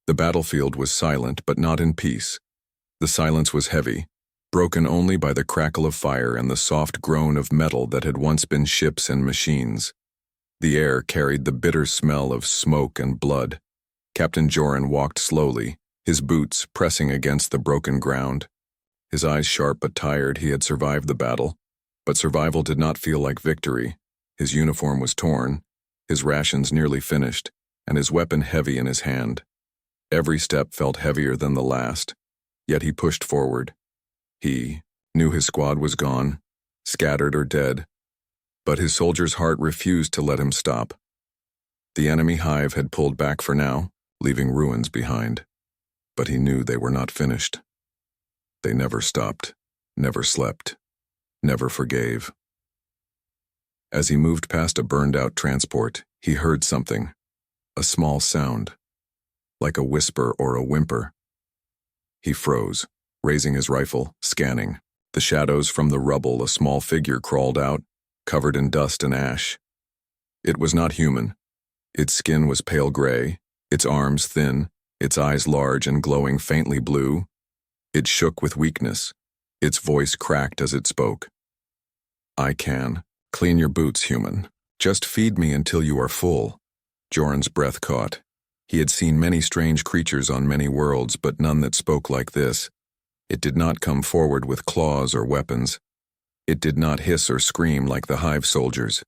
The battlefield was silent, but not in peace. The silence was heavy, broken only by the crackle of fire and the soft groan of metal that had once been ships and machines. The air carried the bitter smell of smoke and blood. Captain Joran walked slowly, his boots pressing against the broken ground. His eyes sharp but tired. He had survived the battle, but survival did not feel like victory. His uniform was torn, his rations nearly finished, and his weapon heavy in his hand. Every step felt heavier than the last, yet he pushed forward. He knew his squad was gone, scattered or dead, but his soldier's heart refused to let him stop. The enemy hive had pulled back for now, leaving ruins behind, but he knew they were not finished. They never stopped, never slept, never forgave. As he moved past a burned-out transport, he heard something, a small sound, like a whisper or a whimper. He froze, raising his rifle, scanning. The shadows from the rubble, a small figure crawled out, covered in dust and ash. It was not human. Its skin was pale gray, its arms thin, its eyes large and glowing faintly blue. It shook with weakness. Its voice cracked as it spoke. "I can. Clean your boots, human. Just feed me until you are full." Joran's breath caught. He had seen many strange creatures on many worlds, but none that spoke like this. It did not come forward with claws or weapons. It did not hiss or scream like the hive soldiers.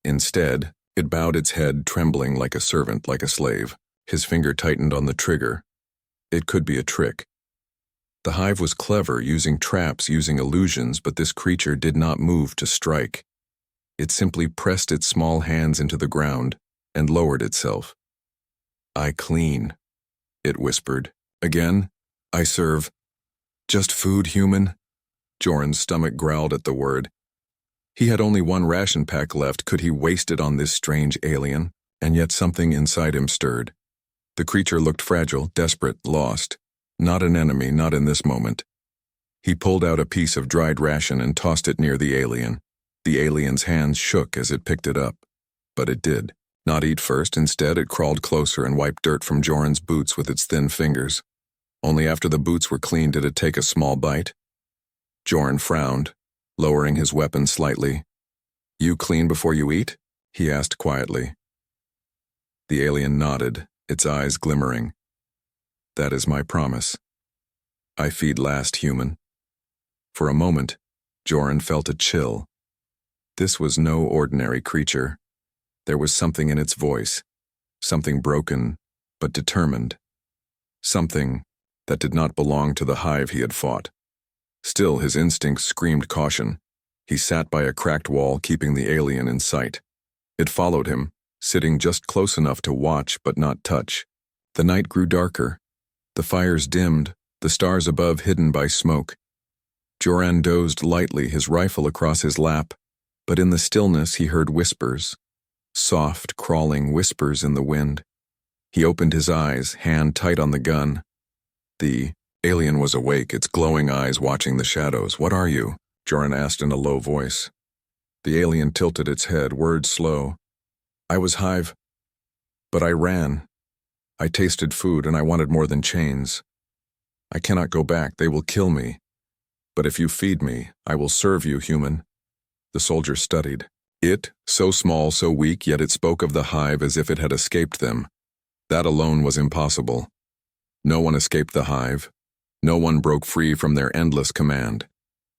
Instead, it bowed its head, trembling like a servant, like a slave. His finger tightened on the trigger. It could be a trick. The hive was clever, using traps, using illusions, but this creature did not move to strike. It simply pressed its small hands into the ground and lowered itself. "I clean," it whispered. "Again, I serve. Just food, human?" Joran's stomach growled at the word. He had only one ration pack left. Could he waste it on this strange alien? And yet something inside him stirred. The creature looked fragile, desperate, lost. Not an enemy, not in this moment. He pulled out a piece of dried ration and tossed it near the alien. The alien's hands shook as it picked it up. But it did not eat first. Instead, it crawled closer and wiped dirt from Joran's boots with its thin fingers. Only after the boots were clean did it take a small bite. Joran frowned, lowering his weapon slightly. "You clean before you eat?" he asked quietly. The alien nodded, its eyes glimmering. "That is my promise. I feed last, human." For a moment, Joran felt a chill. This was no ordinary creature. There was something in its voice, something broken, but determined. Something that did not belong to the hive he had fought. Still, his instincts screamed caution. He sat by a cracked wall, keeping the alien in sight. It followed him, sitting just close enough to watch but not touch. The night grew darker. The fires dimmed, the stars above hidden by smoke. Joran dozed lightly, his rifle across his lap, but in the stillness he heard whispers, soft, crawling whispers in the wind. He opened his eyes, hand tight on the gun. The alien was awake, its glowing eyes watching the shadows. "What are you?" Joran asked in a low voice. The alien tilted its head, words slow. "I was hive, but I ran. I tasted food and I wanted more than chains. I cannot go back, they will kill me. But if you feed me, I will serve you, human." The soldier studied. It, so small, so weak, yet it spoke of the hive as if it had escaped them. That alone was impossible. No one escaped the hive. No one broke free from their endless command.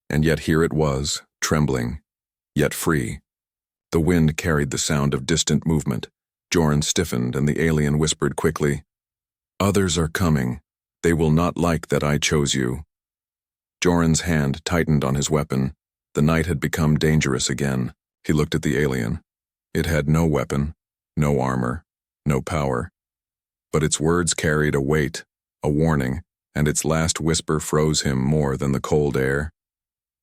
And yet here it was, trembling, yet free. The wind carried the sound of distant movement. Joran stiffened and the alien whispered quickly, "Others are coming. They will not like that I chose you." Joran's hand tightened on his weapon. The night had become dangerous again. He looked at the alien. It had no weapon, no armor, no power. But its words carried a weight, a warning, and its last whisper froze him more than the cold air.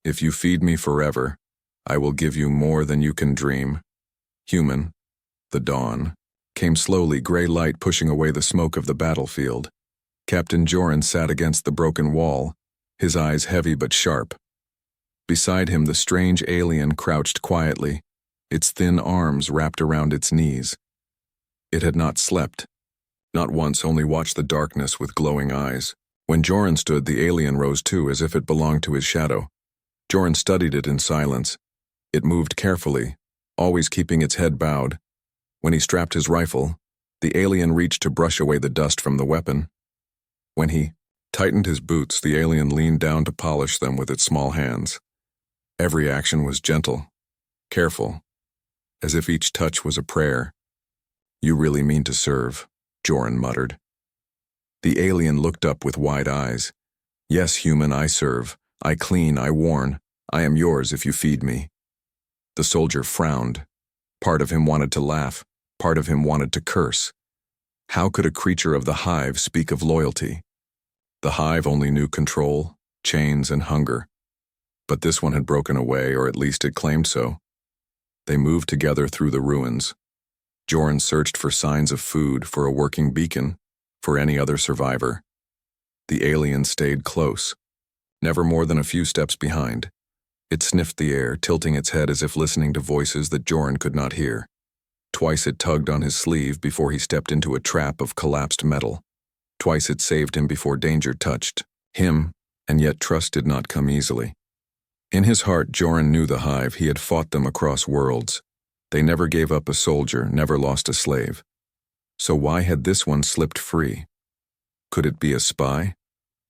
"If you feed me forever, I will give you more than you can dream." Human. The dawn came slowly, gray light pushing away the smoke of the battlefield. Captain Joran sat against the broken wall, his eyes heavy but sharp. Beside him, the strange alien crouched quietly, its thin arms wrapped around its knees. It had not slept. Not once, only watched the darkness with glowing eyes. When Joran stood, the alien rose too, as if it belonged to his shadow. Joran studied it in silence. It moved carefully, always keeping its head bowed. When he strapped his rifle, the alien reached to brush away the dust from the weapon. When he tightened his boots, the alien leaned down to polish them with its small hands. Every action was gentle, careful, as if each touch was a prayer. "You really mean to serve," Joran muttered. The alien looked up with wide eyes. "Yes, human, I serve. I clean, I warn. I am yours if you feed me." The soldier frowned. Part of him wanted to laugh. Part of him wanted to curse. How could a creature of the hive speak of loyalty? The hive only knew control, chains, and hunger. But this one had broken away, or at least it claimed so. They moved together through the ruins. Joran searched for signs of food, for a working beacon, for any other survivor. The alien stayed close, never more than a few steps behind. It sniffed the air, tilting its head as if listening to voices that Joran could not hear. Twice it tugged on his sleeve before he stepped into a trap of collapsed metal. Twice it saved him before danger touched him, and yet trust did not come easily. In his heart, Joran knew the hive. He had fought them across worlds. They never gave up a soldier, never lost a slave. So why had this one slipped free? Could it be a spy?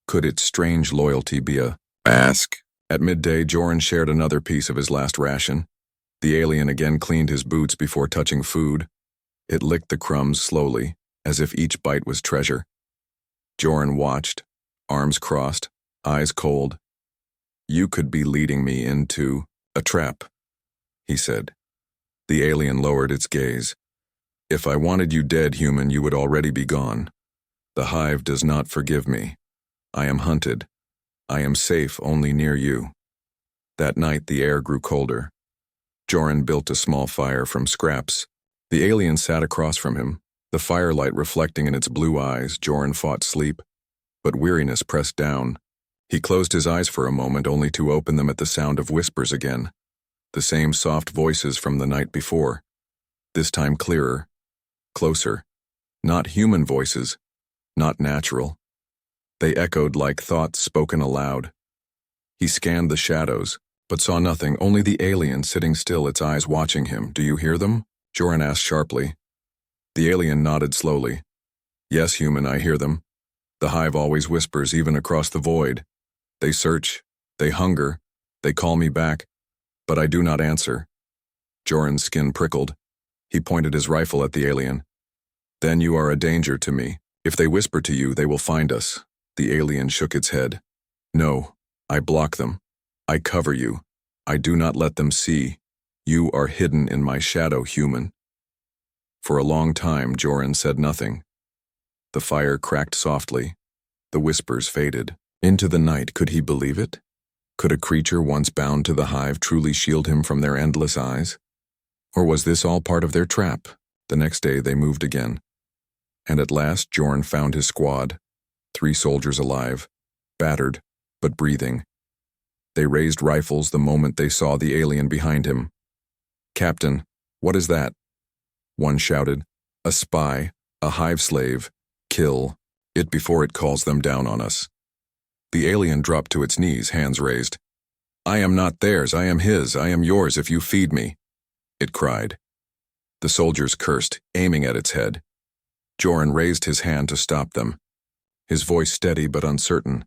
Could its strange loyalty be a mask? At midday, Joran shared another piece of his last ration. The alien again cleaned his boots before touching food. It licked the crumbs slowly, as if each bite was treasure. Joran watched, arms crossed, eyes cold. "You could be leading me into a trap," he said. The alien lowered its gaze. "If I wanted you dead, human, you would already be gone. The hive does not forgive me. I am hunted. I am safe only near you." That night, the air grew colder. Joran built a small fire from scraps. The alien sat across from him, the firelight reflecting in its blue eyes. Joran fought sleep, but weariness pressed down. He closed his eyes for a moment, only to open them at the sound of whispers again. The same soft voices from the night before. This time clearer, closer. Not human voices, not natural. They echoed like thoughts spoken aloud. He scanned the shadows, but saw nothing, only the alien sitting still, its eyes watching him. "Do you hear them?" Joran asked sharply. The alien nodded slowly. "Yes, human, I hear them. The hive always whispers, even across the void. They search, they hunger, they call me back, but I do not answer." Joran's skin prickled. He pointed his rifle at the alien. "Then you are a danger to me. If they whisper to you, they will find us." The alien shook its head. "No, I block them. I cover you. I do not let them see. You are hidden in my shadow, human." For a long time, Joran said nothing. The fire cracked softly. The whispers faded. Into the night, could he believe it? Could a creature once bound to the hive truly shield him from their endless eyes? Or was this all part of their trap? The next day they moved again. And at last Joran found his squad. 3 soldiers alive, battered, but breathing. They raised rifles the moment they saw the alien behind him. "Captain, what is that?" One shouted. "A spy, a hive slave. Kill it before it calls them down on us." The alien dropped to its knees, hands raised. "I am not theirs, I am his, I am yours if you feed me," it cried. The soldiers cursed, aiming at its head. Joran raised his hand to stop them. His voice steady but uncertain.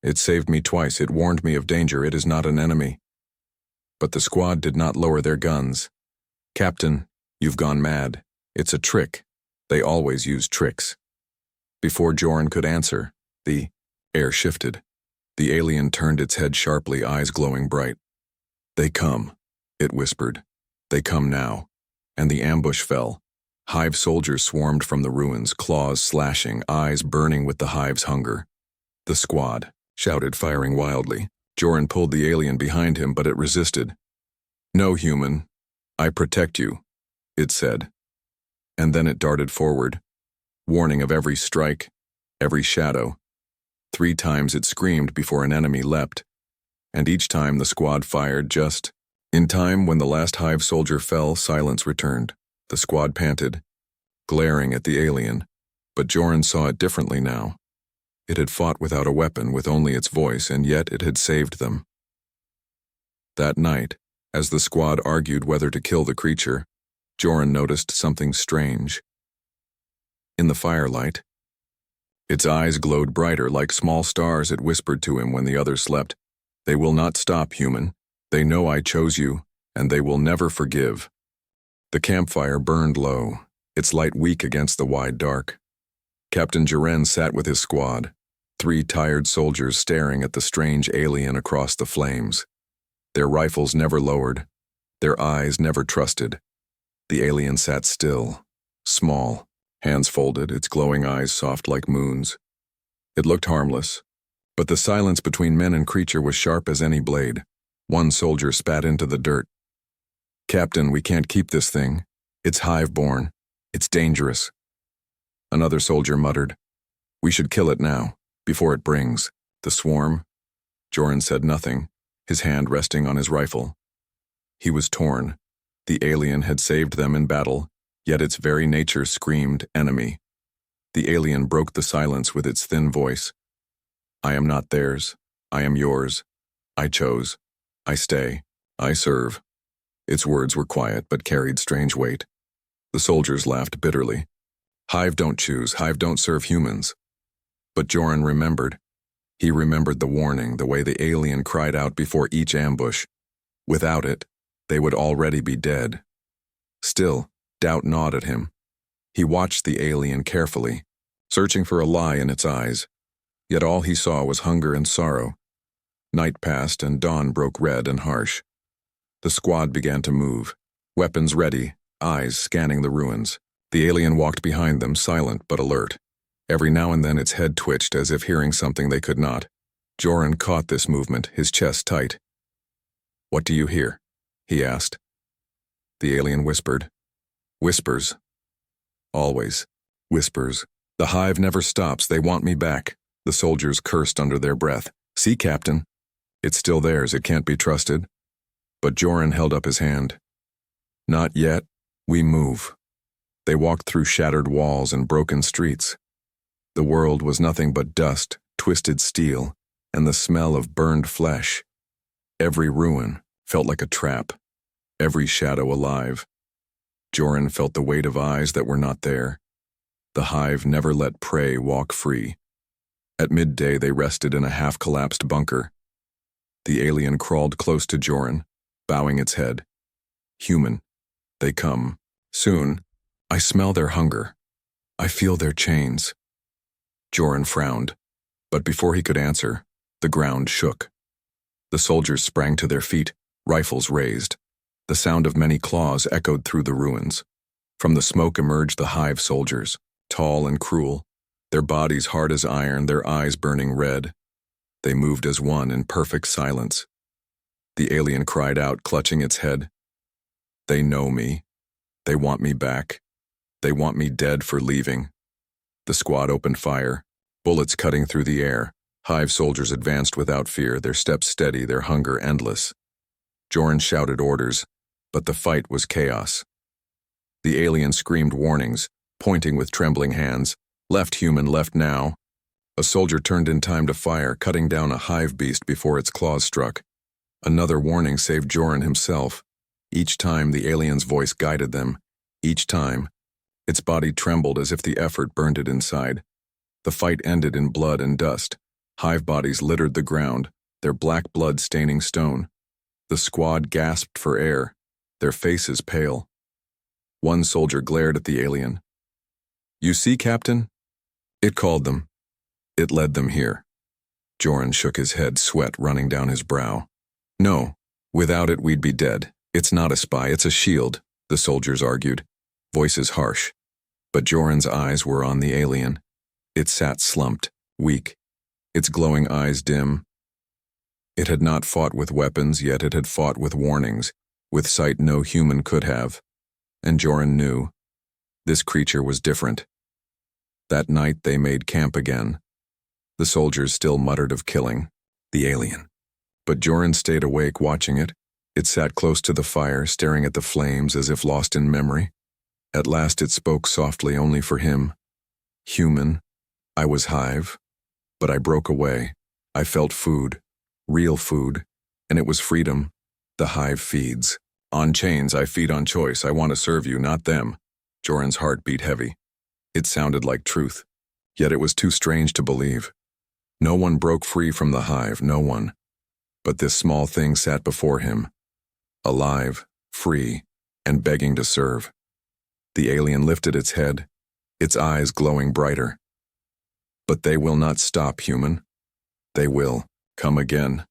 "It saved me twice, it warned me of danger, it is not an enemy." But the squad did not lower their guns. "Captain, you've gone mad. It's a trick. They always use tricks." Before Joran could answer, the air shifted. The alien turned its head sharply, eyes glowing bright. "They come," it whispered. "They come now." And the ambush fell. Hive soldiers swarmed from the ruins, claws slashing, eyes burning with the hive's hunger. The squad shouted, firing wildly. Joran pulled the alien behind him, but it resisted. "No, human. I protect you," it said. And then it darted forward, warning of every strike, every shadow. 3 times it screamed before an enemy leapt, and each time the squad fired just in time. When the last hive soldier fell, silence returned. The squad panted, glaring at the alien, But Joran saw it differently now. It had fought without a weapon, with only its voice, and yet it had saved them. That night, as the squad argued whether to kill the creature, Joran noticed something strange. In the firelight, its eyes glowed brighter like small stars. It whispered to him when the others slept, "They will not stop, human. They know I chose you, and they will never forgive." The campfire burned low, its light weak against the wide dark. Captain Joran sat with his squad, 3 tired soldiers staring at the strange alien across the flames. Their rifles never lowered, their eyes never trusted. The alien sat still, small, hands folded, its glowing eyes soft like moons. It looked harmless, but the silence between men and creature was sharp as any blade. One soldier spat into the dirt. "Captain, we can't keep this thing. It's hive-born. It's dangerous." Another soldier muttered, "We should kill it now, before it brings the swarm." Joran said nothing, his hand resting on his rifle. He was torn. The alien had saved them in battle, yet its very nature screamed enemy. The alien broke the silence with its thin voice. "I am not theirs. I am yours. I chose. I stay. I serve." Its words were quiet but carried strange weight. The soldiers laughed bitterly. Hive don't choose, Hive don't serve humans. But Joran remembered. He remembered the warning, the way the alien cried out before each ambush. Without it, they would already be dead. Still, doubt gnawed at him. He watched the alien carefully, searching for a lie in its eyes. Yet all he saw was hunger and sorrow. Night passed and dawn broke red and harsh. The squad began to move, weapons ready, eyes scanning the ruins. The alien walked behind them, silent but alert. Every now and then its head twitched as if hearing something they could not. Joran caught this movement, his chest tight. "What do you hear?" he asked. The alien whispered. "Whispers. Always. Whispers. The hive never stops. They want me back." The soldiers cursed under their breath. "See, Captain? It's still theirs. It can't be trusted." But Joran held up his hand. "Not yet. We move." They walked through shattered walls and broken streets. The world was nothing but dust, twisted steel, and the smell of burned flesh. Every ruin felt like a trap, every shadow alive. Joran felt the weight of eyes that were not there. The hive never let prey walk free. At midday they rested in a half-collapsed bunker. The alien crawled close to Joran, bowing its head. "Human, they come. Soon. I smell their hunger. I feel their chains." Joran frowned, but before he could answer, the ground shook. The soldiers sprang to their feet, rifles raised. The sound of many claws echoed through the ruins. From the smoke emerged the hive soldiers, tall and cruel, their bodies hard as iron, their eyes burning red. They moved as one in perfect silence. The alien cried out, clutching its head. "They know me. They want me back. They want me dead for leaving." The squad opened fire, bullets cutting through the air. Hive soldiers advanced without fear, their steps steady, their hunger endless. Joran shouted orders, but the fight was chaos. The alien screamed warnings, pointing with trembling hands. "Left, human, left now." A soldier turned in time to fire, cutting down a hive beast before its claws struck. Another warning saved Joran himself. Each time the alien's voice guided them. Each time, its body trembled as if the effort burned it inside. The fight ended in blood and dust. Hive bodies littered the ground, their black blood staining stone. The squad gasped for air, their faces pale. One soldier glared at the alien. "You see, Captain? It called them. It led them here." Joran shook his head, sweat running down his brow. "No, without it we'd be dead. It's not a spy, it's a shield," the soldiers argued, voices harsh. But Joran's eyes were on the alien. It sat slumped, weak, its glowing eyes dim. It had not fought with weapons, yet it had fought with warnings, with sight no human could have. And Joran knew. This creature was different. That night they made camp again. The soldiers still muttered of killing the alien. But Joran stayed awake watching it. It sat close to the fire, staring at the flames as if lost in memory. At last it spoke softly only for him. human. I was hive. But I broke away. I felt food, real food, and it was freedom. The hive feeds. On chains, I feed on choice. I want to serve you, not them. Joran's heart beat heavy. It sounded like truth, yet it was too strange to believe. No one broke free from the hive, no one. But this small thing sat before him, alive, free, and begging to serve. The alien lifted its head, its eyes glowing brighter. But they will not stop, human. They will come again.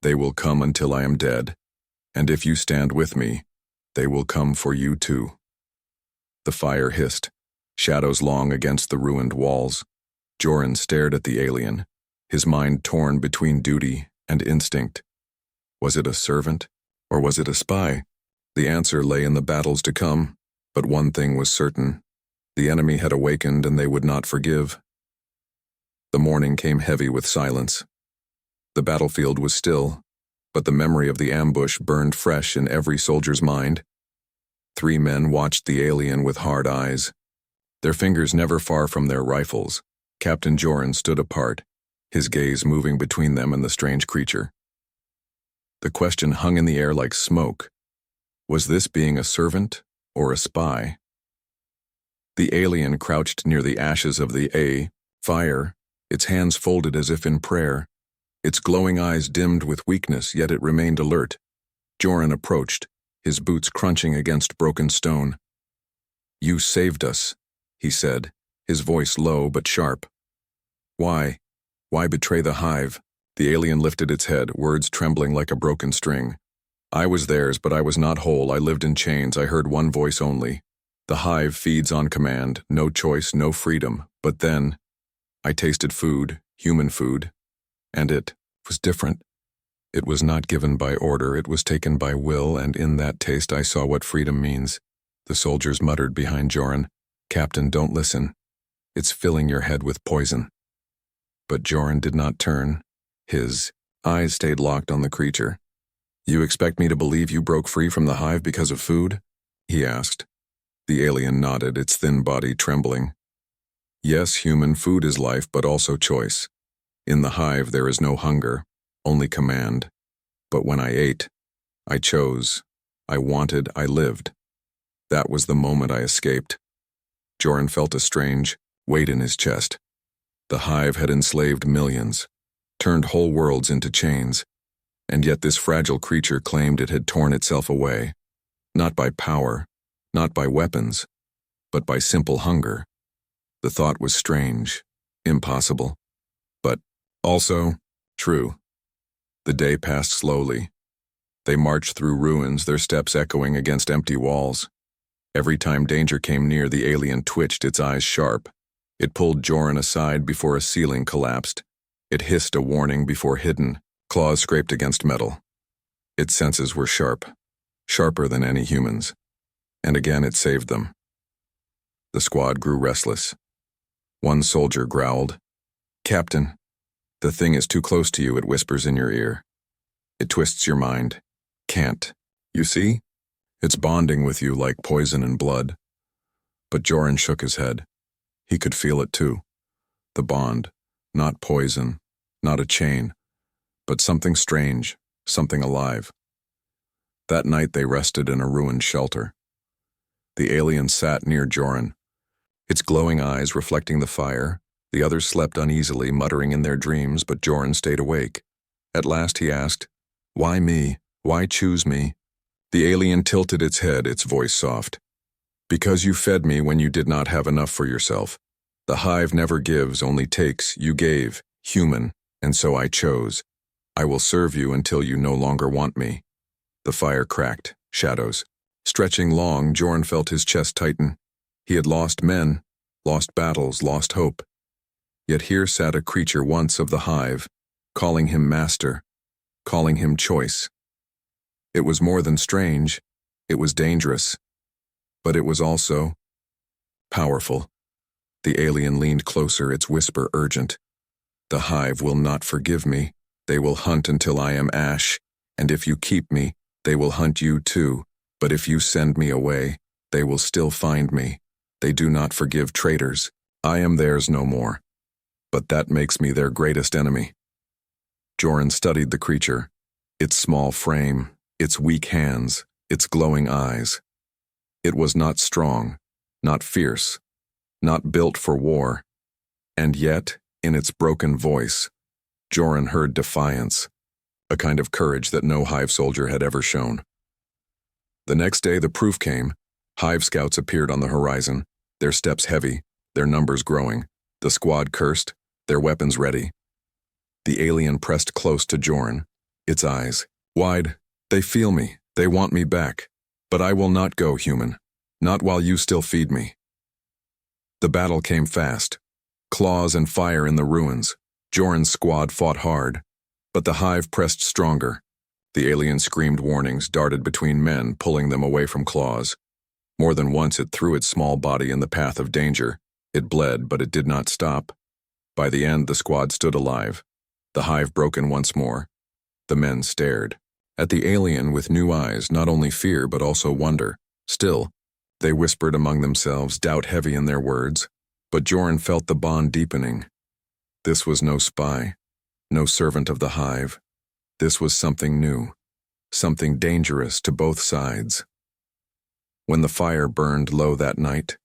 They will come until I am dead. And if you stand with me, they will come for you too. The fire hissed, shadows long against the ruined walls. Joran stared at the alien, his mind torn between duty and instinct. Was it a servant, or was it a spy? The answer lay in the battles to come, but one thing was certain. The enemy had awakened and they would not forgive. The morning came heavy with silence. The battlefield was still, but the memory of the ambush burned fresh in every soldier's mind. 3 men watched the alien with hard eyes, their fingers never far from their rifles. Captain Joran stood apart, his gaze moving between them and the strange creature. The question hung in the air like smoke. Was this being a servant or a spy? The alien crouched near the ashes of the fire, its hands folded as if in prayer. Its glowing eyes dimmed with weakness, yet it remained alert. Joran approached, his boots crunching against broken stone. "You saved us," he said, his voice low but sharp. "Why? Why betray the hive?" The alien lifted its head, words trembling like a broken string. "I was theirs, but I was not whole. I lived in chains. I heard one voice only. The hive feeds on command, no choice, no freedom. But then, I tasted food, human food, and it was different. It was not given by order, it was taken by will, and in that taste I saw what freedom means." The soldiers muttered behind Joran, "Captain, don't listen. It's filling your head with poison." But Joran did not turn. His eyes stayed locked on the creature. "You expect me to believe you broke free from the hive because of food?" he asked. The alien nodded, its thin body trembling. "Yes, human, food is life, but also choice. In the hive there is no hunger, only command. But when I ate, I chose, I wanted, I lived. That was the moment I escaped." Joran felt a strange weight in his chest. The hive had enslaved millions, turned whole worlds into chains, and yet this fragile creature claimed it had torn itself away, not by power, not by weapons, but by simple hunger. The thought was strange, impossible, but also true. The day passed slowly. They marched through ruins, their steps echoing against empty walls. Every time danger came near, the alien twitched, its eyes sharp. It pulled Joran aside before a ceiling collapsed. It hissed a warning before hidden, claws scraped against metal. Its senses were sharp, sharper than any human's. And again it saved them. The squad grew restless. One soldier growled, "Captain, the thing is too close to you," it whispers in your ear. "It twists your mind. Can't. You see? It's bonding with you like poison and blood." But Joran shook his head. He could feel it too. The bond, not poison, not a chain, but something strange, something alive. That night they rested in a ruined shelter. The alien sat near Joran, its glowing eyes reflecting the fire. The others slept uneasily, muttering in their dreams, but Joran stayed awake. At last he asked, "Why me? Why choose me?" The alien tilted its head, its voice soft. "Because you fed me when you did not have enough for yourself. The hive never gives, only takes. You gave, human, and so I chose. I will serve you until you no longer want me." The fire cracked, shadows. Stretching long, Joran felt his chest tighten. He had lost men, lost battles, lost hope. Yet here sat a creature once of the hive, calling him master, calling him choice. It was more than strange, it was dangerous, but it was also powerful. The alien leaned closer, its whisper urgent. "The hive will not forgive me. They will hunt until I am ash, and if you keep me, they will hunt you too. But if you send me away, they will still find me. They do not forgive traitors. I am theirs no more, but that makes me their greatest enemy. Joran studied the creature, its small frame, its weak hands, its glowing eyes. It was not strong, not fierce, not built for war. And yet, in its broken voice, Joran heard defiance, a kind of courage that no hive soldier had ever shown. The next day the proof came. Hive scouts appeared on the horizon, their steps heavy, their numbers growing, the squad cursed, their weapons ready. The alien pressed close to Joran, its eyes wide. They feel me, they want me back, but I will not go, human, not while you still feed me. The battle came fast, claws and fire in the ruins. Joran's squad fought hard, but the hive pressed stronger. The alien screamed warnings, darted between men, pulling them away from claws. More than once it threw its small body in the path of danger. It bled, but it did not stop. By the end, the squad stood alive, the hive broken once more. The men stared at the alien with new eyes, not only fear but also wonder. Still, they whispered among themselves, doubt heavy in their words, but Joran felt the bond deepening. This was no spy, no servant of the hive. This was something new, something dangerous to both sides. When the fire burned low that night,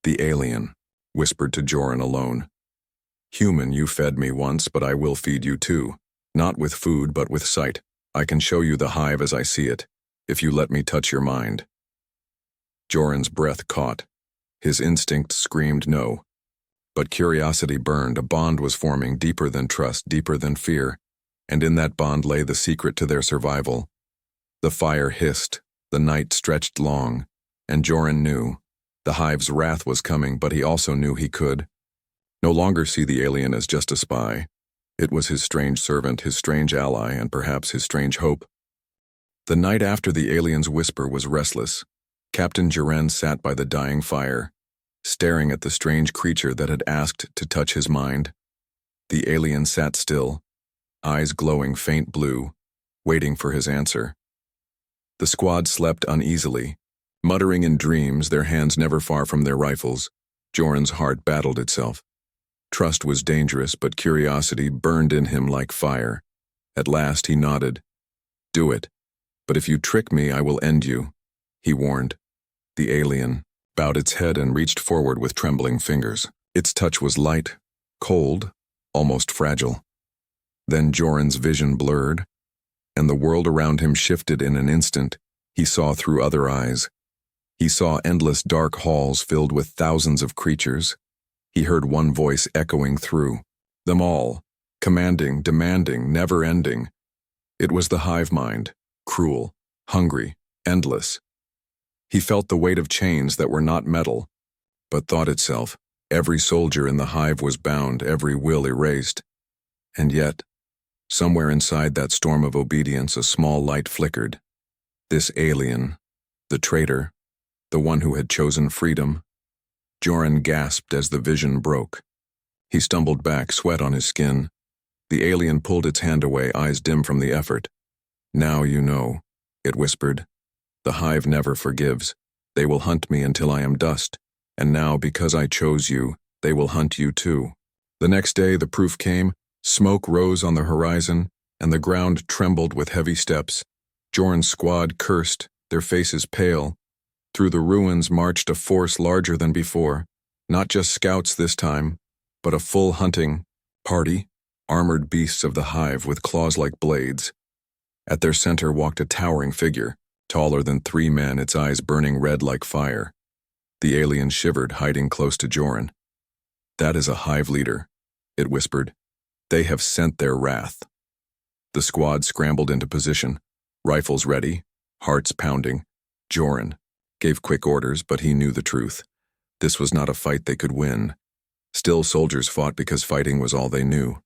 the alien whispered to Joran alone, "Human, you fed me once, but I will feed you too. Not with food, but with sight. I can show you the hive as I see it, if you let me touch your mind." Joran's breath caught. His instinct screamed no. But curiosity burned. A bond was forming, deeper than trust, deeper than fear, and in that bond lay the secret to their survival. The fire hissed, the night stretched long, and Joran knew. The hive's wrath was coming, but he also knew he could no longer see the alien as just a spy. It was his strange servant, his strange ally, and perhaps his strange hope. The night after the alien's whisper was restless. Captain Joran sat by the dying fire, staring at the strange creature that had asked to touch his mind. The alien sat still, eyes glowing faint blue, waiting for his answer. The squad slept uneasily, muttering in dreams, their hands never far from their rifles. Joran's heart battled itself. Trust was dangerous, but curiosity burned in him like fire. At last he nodded. "Do it. But if you trick me, I will end you," he warned. The alien bowed its head and reached forward with trembling fingers. Its touch was light, cold, almost fragile. Then Joran's vision blurred, and the world around him shifted in an instant. He saw through other eyes. He saw endless dark halls filled with thousands of creatures. He heard one voice echoing through them all, commanding, demanding, never-ending. It was the hive mind, cruel, hungry, endless. He felt the weight of chains that were not metal, but thought itself. Every soldier in the hive was bound, every will erased. And yet, somewhere inside that storm of obedience, a small light flickered. This alien, the traitor, the one who had chosen freedom. Joran gasped as the vision broke. He stumbled back, sweat on his skin. The alien pulled its hand away, eyes dim from the effort. "Now you know," it whispered. "The hive never forgives. They will hunt me until I am dust. And now, because I chose you, they will hunt you too." The next day the proof came. Smoke rose on the horizon, and the ground trembled with heavy steps. Joran's squad cursed, their faces pale. Through the ruins marched a force larger than before, not just scouts this time, but a full hunting party, armored beasts of the hive with claws like blades. At their center walked a towering figure, taller than 3 men, its eyes burning red like fire. The alien shivered, hiding close to Joran. "That is a hive leader," it whispered. "They have sent their wrath." The squad scrambled into position, rifles ready, hearts pounding. Joran gave quick orders, but he knew the truth. This was not a fight they could win. Still, soldiers fought because fighting was all they knew.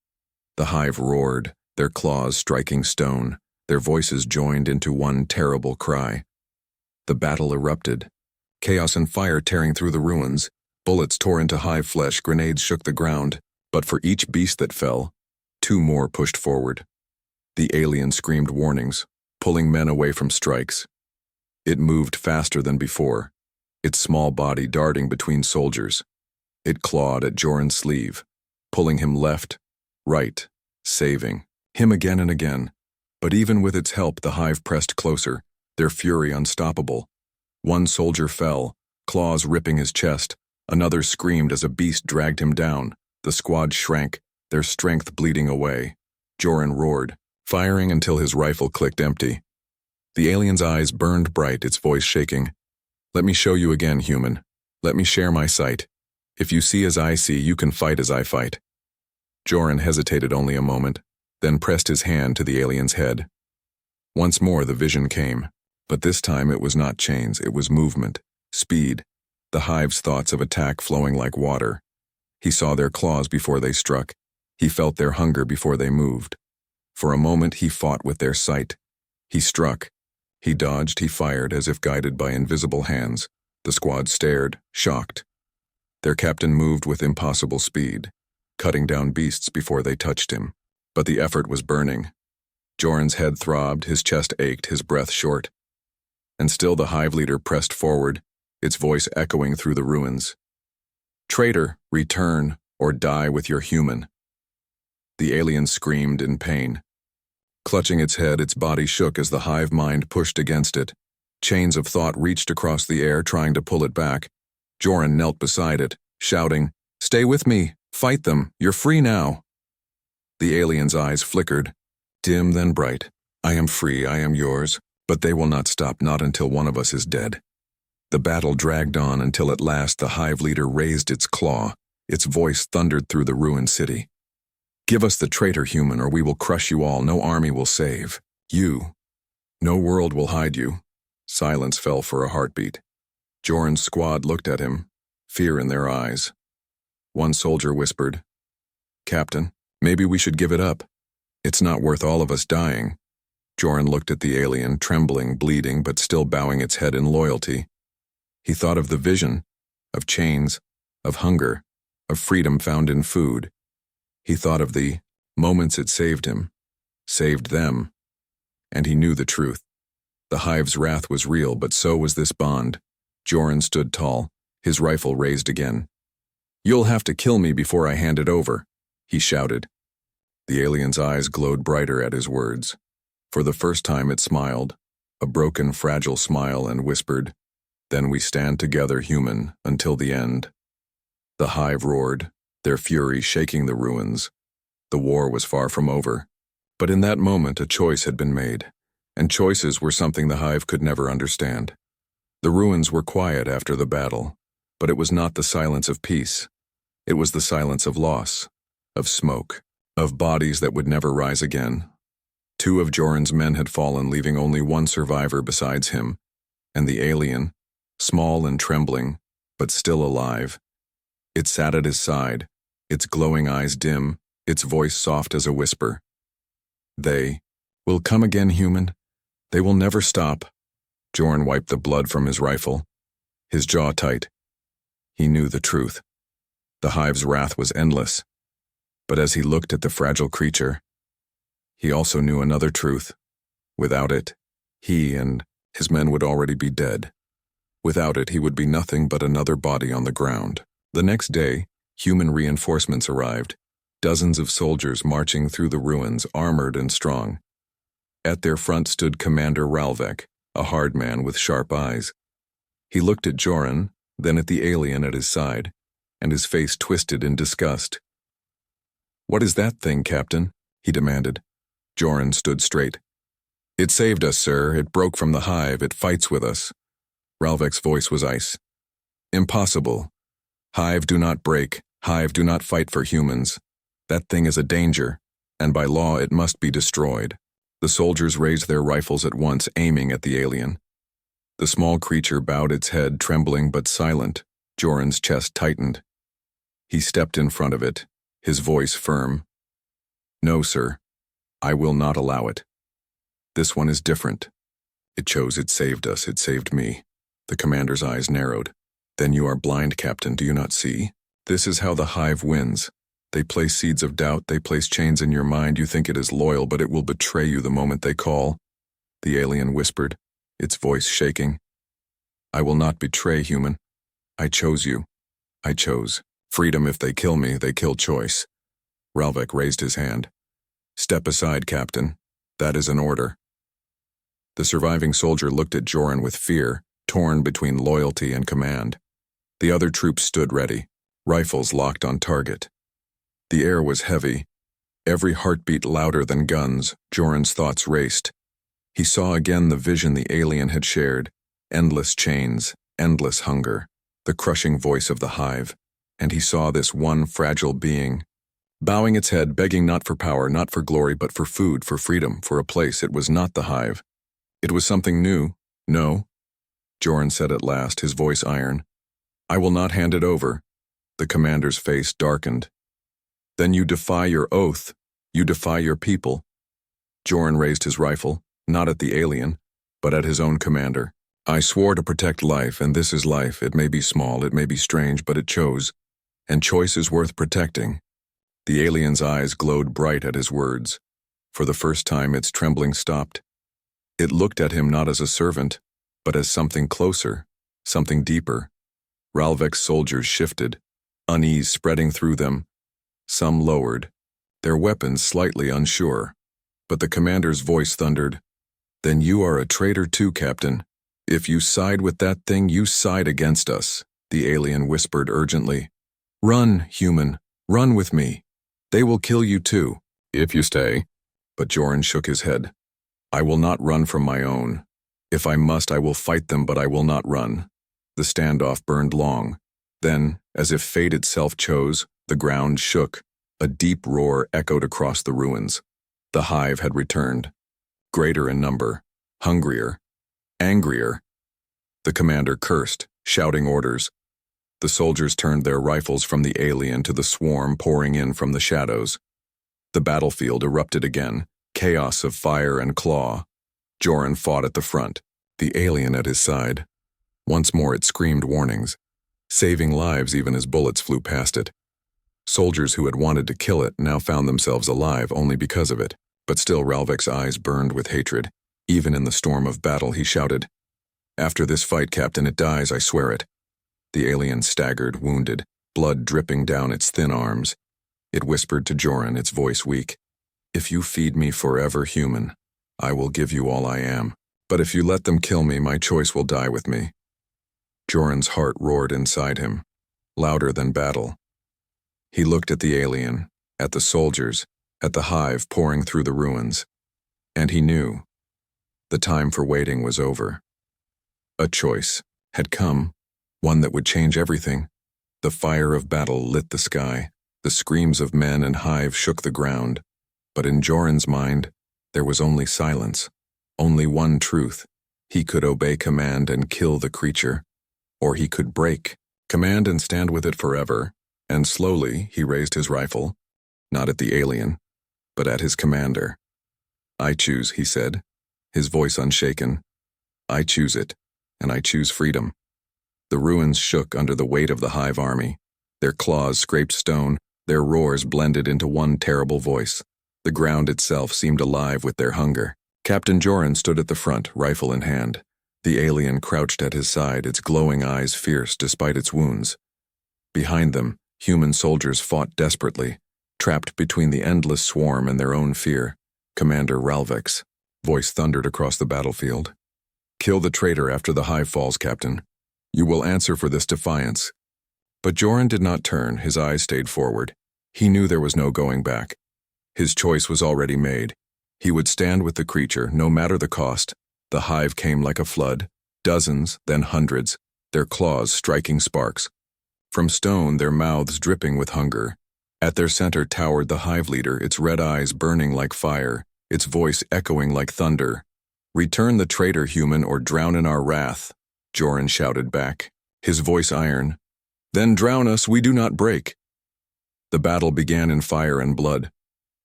The hive roared, their claws striking stone, their voices joined into one terrible cry. The battle erupted. Chaos and fire tearing through the ruins. Bullets tore into hive flesh, grenades shook the ground. But for each beast that fell, 2 more pushed forward. The alien screamed warnings, pulling men away from strikes. It moved faster than before, its small body darting between soldiers. It clawed at Joran's sleeve, pulling him left, right, saving him again and again. But even with its help, the hive pressed closer, their fury unstoppable. One soldier fell, claws ripping his chest. Another screamed as a beast dragged him down. The squad shrank, their strength bleeding away. Joran roared, firing until his rifle clicked empty. The alien's eyes burned bright, its voice shaking. "Let me show you again, human. Let me share my sight. If you see as I see, you can fight as I fight." Joran hesitated only a moment, then pressed his hand to the alien's head. Once more the vision came, but this time it was not chains, it was movement, speed, the hive's thoughts of attack flowing like water. He saw their claws before they struck. He felt their hunger before they moved. For a moment he fought with their sight. He struck. He dodged, he fired, as if guided by invisible hands. The squad stared, shocked. Their captain moved with impossible speed, cutting down beasts before they touched him. But the effort was burning. Joran's head throbbed, his chest ached, his breath short. And still the hive leader pressed forward, its voice echoing through the ruins. "Traitor, return, or die with your human." The alien screamed in pain. Clutching its head, its body shook as the hive mind pushed against it. Chains of thought reached across the air, trying to pull it back. Joran knelt beside it, shouting, "Stay with me, fight them, you're free now." The alien's eyes flickered, dim then bright. "I am free, I am yours, but they will not stop, not until one of us is dead." The battle dragged on until at last the hive leader raised its claw. Its voice thundered through the ruined city. "Give us the traitor, human, or we will crush you all. No army will save you. No world will hide you." Silence fell for a heartbeat. Joran's squad looked at him, fear in their eyes. One soldier whispered, "Captain, maybe we should give it up. It's not worth all of us dying." Joran looked at the alien, trembling, bleeding, but still bowing its head in loyalty. He thought of the vision, of chains, of hunger, of freedom found in food. He thought of the moments it saved him, saved them, and he knew the truth. The hive's wrath was real, but so was this bond. Joran stood tall, his rifle raised again. "You'll have to kill me before I hand it over," he shouted. The alien's eyes glowed brighter at his words. For the first time it smiled, a broken, fragile smile, and whispered, "Then we stand together, human, until the end." The hive roared, their fury shaking the ruins. The war was far from over. But in that moment a choice had been made, and choices were something the hive could never understand. The ruins were quiet after the battle, but it was not the silence of peace. It was the silence of loss, of smoke, of bodies that would never rise again. 2 of Joran's men had fallen, leaving only one survivor besides him, and the alien, small and trembling, but still alive. It sat at his side, its glowing eyes dim, its voice soft as a whisper. "They will come again, human. They will never stop." Joran wiped the blood from his rifle, his jaw tight. He knew the truth. The hive's wrath was endless. But as he looked at the fragile creature, he also knew another truth. Without it, he and his men would already be dead. Without it, he would be nothing but another body on the ground. The next day, human reinforcements arrived, dozens of soldiers marching through the ruins, armored and strong. At their front stood Commander Ralvek, a hard man with sharp eyes. He looked at Joran, then at the alien at his side, and his face twisted in disgust. "What is that thing, Captain?" he demanded. Joran stood straight. "It saved us, sir. It broke from the hive. It fights with us." Ralvek's voice was ice. "Impossible. Hive do not break. Hive do not fight for humans. That thing is a danger, and by law it must be destroyed." The soldiers raised their rifles at once, aiming at the alien. The small creature bowed its head, trembling but silent. Joran's chest tightened. He stepped in front of it, his voice firm. "No, sir. I will not allow it. This one is different. It chose, it saved us, it saved me." The commander's eyes narrowed. "Then you are blind, Captain, do you not see? This is how the hive wins. They place seeds of doubt, they place chains in your mind. You think it is loyal, but it will betray you the moment they call." The alien whispered, its voice shaking. "I will not betray, human. I chose you. I chose Freedom, if they kill me, they kill choice. Ralvik raised his hand. Step aside, Captain. That is an order. The surviving soldier looked at Joran with fear, torn between loyalty and command. The other troops stood ready, rifles locked on target. The air was heavy. Every heartbeat louder than guns, Joran's thoughts raced. He saw again the vision the alien had shared, endless chains, endless hunger, the crushing voice of the hive, and he saw this one fragile being, bowing its head, begging not for power, not for glory, but for food, for freedom, for a place. It was not the hive. It was something new. No, Joran said at last, his voice iron. I will not hand it over. The commander's face darkened. Then you defy your oath. You defy your people. Joran raised his rifle, not at the alien, but at his own commander. I swore to protect life, and this is life. It may be small, it may be strange, but it chose. And choice is worth protecting. The alien's eyes glowed bright at his words. For the first time, its trembling stopped. It looked at him not as a servant, but as something closer, something deeper. Ralvik's soldiers shifted, unease spreading through them. Some lowered, their weapons slightly unsure. But the commander's voice thundered, Then you are a traitor too, Captain. If you side with that thing, you side against us, the alien whispered urgently. Run, human, run with me. They will kill you too, if you stay. But Joran shook his head. I will not run from my own. If I must, I will fight them, but I will not run. The standoff burned long. Then, as if fate itself chose, the ground shook. A deep roar echoed across the ruins. The hive had returned. Greater in number, hungrier, angrier. The commander cursed, shouting orders. The soldiers turned their rifles from the alien to the swarm pouring in from the shadows. The battlefield erupted again, chaos of fire and claw. Joran fought at the front, the alien at his side. Once more it screamed warnings, saving lives even as bullets flew past it. Soldiers who had wanted to kill it now found themselves alive only because of it, but still Ralvik's eyes burned with hatred. Even in the storm of battle, he shouted, After this fight, Captain, it dies, I swear it. The alien staggered, wounded, blood dripping down its thin arms. It whispered to Joran, its voice weak, If you feed me forever, human, I will give you all I am. But if you let them kill me, my choice will die with me. Joran's heart roared inside him, louder than battle. He looked at the alien, at the soldiers, at the hive pouring through the ruins. And he knew. The time for waiting was over. A choice had come, one that would change everything. The fire of battle lit the sky. The screams of men and hive shook the ground. But in Joran's mind, there was only silence, only one truth. He could obey command and kill the creature, or he could break command and stand with it forever. And slowly he raised his rifle, not at the alien, but at his commander. I choose, he said, his voice unshaken. I choose it, and I choose freedom. The ruins shook under the weight of the hive army. Their claws scraped stone, their roars blended into one terrible voice. The ground itself seemed alive with their hunger. Captain Joran stood at the front, rifle in hand. The alien crouched at his side, its glowing eyes fierce despite its wounds. Behind them, human soldiers fought desperately, trapped between the endless swarm and their own fear. Commander Ralvik's voice thundered across the battlefield. Kill the traitor after the hive falls, Captain. You will answer for this defiance. But Joran did not turn, his eyes stayed forward. He knew there was no going back. His choice was already made. He would stand with the creature, no matter the cost. The hive came like a flood, dozens, then hundreds, their claws striking sparks. From stone, their mouths dripping with hunger. At their center towered the hive leader, its red eyes burning like fire, its voice echoing like thunder. Return the traitor, human, or drown in our wrath, Joran shouted back, his voice iron. Then drown us, we do not break. The battle began in fire and blood.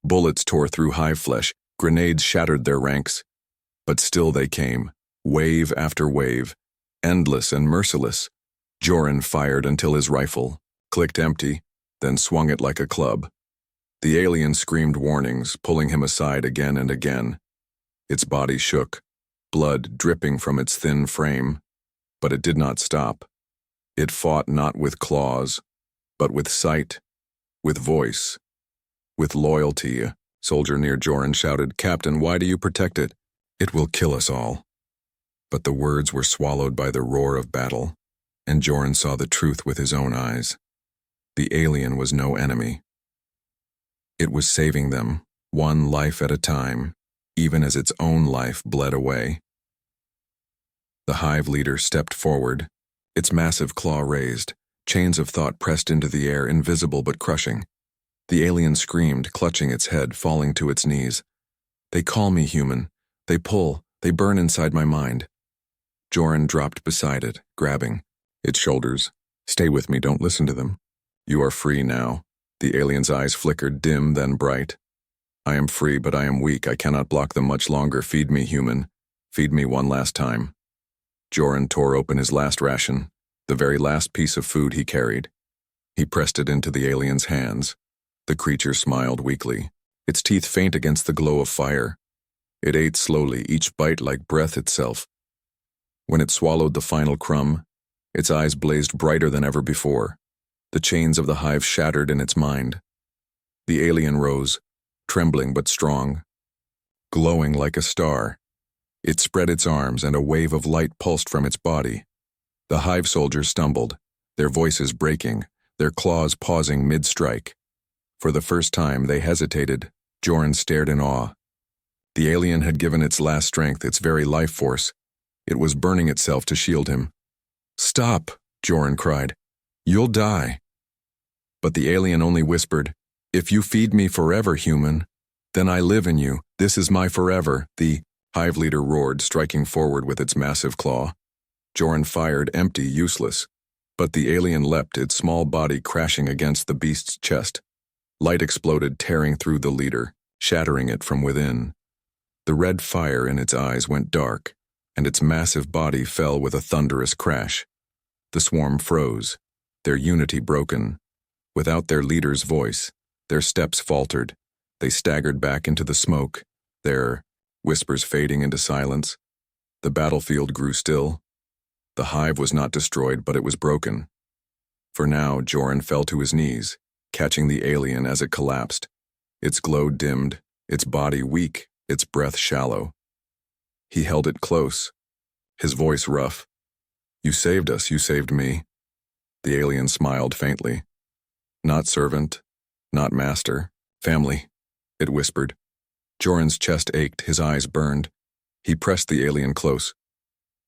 Bullets tore through hive flesh, grenades shattered their ranks. But still they came, wave after wave, endless and merciless. Joran fired until his rifle clicked empty, then swung it like a club. The alien screamed warnings, pulling him aside again and again. Its body shook, blood dripping from its thin frame. But it did not stop. It fought not with claws, but with sight, with voice, with loyalty. A soldier near Joran shouted, "Captain, why do you protect it? It will kill us all." But the words were swallowed by the roar of battle, and Joran saw the truth with his own eyes. The alien was no enemy. It was saving them, one life at a time, even as its own life bled away. The hive leader stepped forward, its massive claw raised, chains of thought pressed into the air, invisible but crushing. The alien screamed, clutching its head, falling to its knees. "They call me human. They pull, they burn inside my mind." Joran dropped beside it, grabbing its shoulders. "Stay with me, don't listen to them. You are free now." The alien's eyes flickered, dim then bright. "I am free, but I am weak. I cannot block them much longer. Feed me, human. Feed me one last time." Joran tore open his last ration, the very last piece of food he carried. He pressed it into the alien's hands. The creature smiled weakly, its teeth faint against the glow of fire. It ate slowly, each bite like breath itself. When it swallowed the final crumb, its eyes blazed brighter than ever before. The chains of the hive shattered in its mind. The alien rose, trembling but strong, glowing like a star. It spread its arms, and a wave of light pulsed from its body. The hive soldiers stumbled, their voices breaking, their claws pausing mid-strike. For the first time, they hesitated. Joran stared in awe. The alien had given its last strength, its very life force. It was burning itself to shield him. "Stop," Joran cried. "You'll die." But the alien only whispered, "If you feed me forever, human, then I live in you. This is my forever." The hive leader roared, striking forward with its massive claw. Joran fired, empty, useless. But the alien leapt, its small body crashing against the beast's chest. Light exploded, tearing through the leader, shattering it from within. The red fire in its eyes went dark, and its massive body fell with a thunderous crash. The swarm froze, their unity broken. Without their leader's voice, their steps faltered. They staggered back into the smoke, their whispers fading into silence. The battlefield grew still. The hive was not destroyed, but it was broken. For now, Joran fell to his knees, catching the alien as it collapsed. Its glow dimmed, its body weak, its breath shallow. He held it close, his voice rough. "You saved us, you saved me." The alien smiled faintly. "Not servant, not master, family," it whispered. Joran's chest ached, his eyes burned. He pressed the alien close.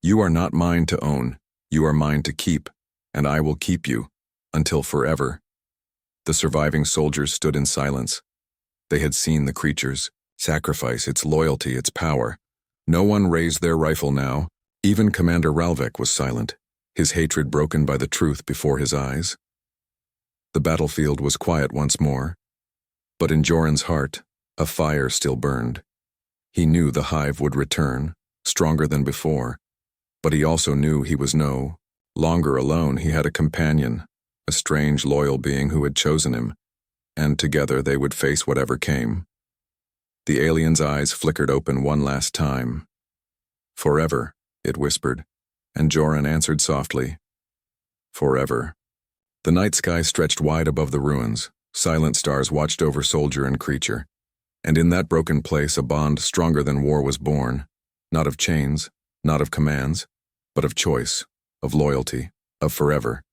"You are not mine to own, you are mine to keep, and I will keep you, until forever." The surviving soldiers stood in silence. They had seen the creature's sacrifice, its loyalty, its power. No one raised their rifle now. Even Commander Ralvek was silent, his hatred broken by the truth before his eyes. The battlefield was quiet once more, but in Joran's heart, a fire still burned. He knew the hive would return, stronger than before, but he also knew he was no longer alone. He had a companion, a strange, loyal being who had chosen him, and together they would face whatever came. The alien's eyes flickered open one last time. "Forever," it whispered, and Joran answered softly, "Forever." The night sky stretched wide above the ruins. Silent stars watched over soldier and creature. And in that broken place, a bond stronger than war was born, not of chains, not of commands, but of choice, of loyalty, of forever.